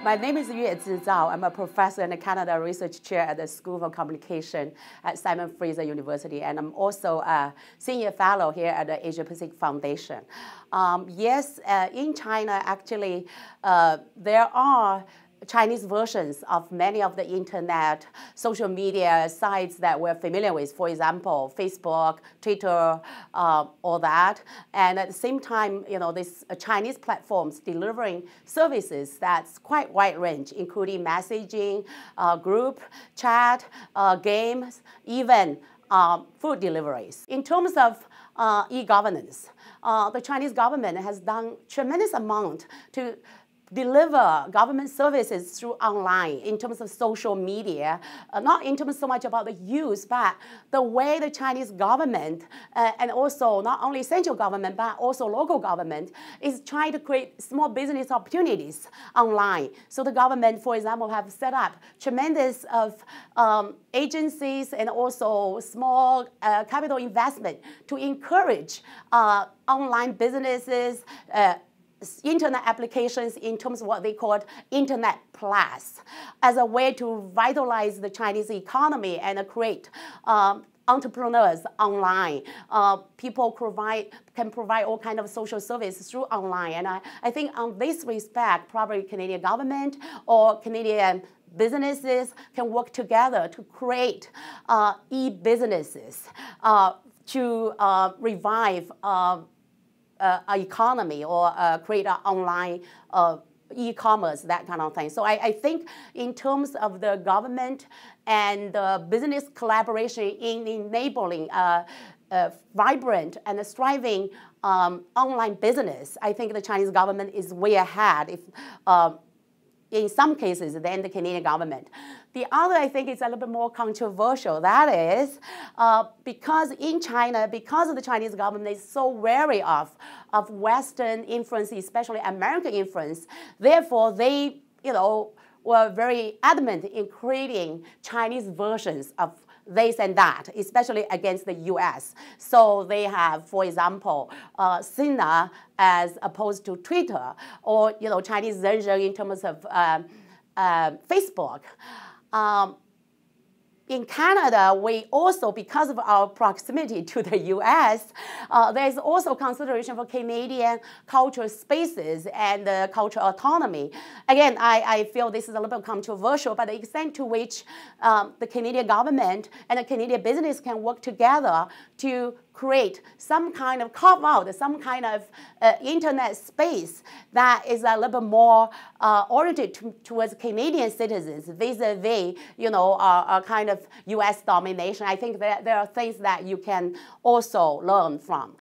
My name is Yueszhi Zhao. I'm a professor and a Canada Research Chair at the School of Communication at Simon Fraser University, and I'm also a Senior Fellow here at the Asia Pacific Foundation. In China, actually, there are Chinese versions of many of the internet social media sites that we're familiar with, for example, Facebook, Twitter, all that. And at the same time, these Chinese platforms delivering services that's quite wide range, including messaging, group, chat, games, even food deliveries. In terms of e-governance, the Chinese government has done tremendous amount to deliver government services through online in terms of social media, not in terms so much about the use, but the way the Chinese government and also not only central government, but also local government is trying to create small business opportunities online. So the government, for example, have set up tremendous of agencies and also small capital investment to encourage online businesses, internet applications in terms of what they call Internet Plus, as a way to revitalize the Chinese economy and create entrepreneurs online. People can provide all kinds of social services through online. And I think on this respect, probably Canadian government or Canadian businesses can work together to create e-businesses to revive economy or create an online e-commerce, that kind of thing. So I think in terms of the government and the business collaboration in enabling vibrant and thriving online business, I think the Chinese government is way ahead in some cases than the Canadian government. The other, I think, is a little bit more controversial. That is, because in China, because the Chinese government is so wary of Western influence, especially American influence, therefore they, were very adamant in creating Chinese versions of this and that, especially against the US. So they have, for example, Sina as opposed to Twitter, or Chinese version in terms of Facebook. In Canada, we also, because of our proximity to the US, there's also consideration for Canadian cultural spaces and cultural autonomy. Again, I feel this is a little bit controversial, but the extent to which the Canadian government and the Canadian business can work together to create some kind of carve-out, some kind of internet space that is a little bit more oriented towards Canadian citizens vis-a-vis, a kind of US domination. I think there are things that you can also learn from.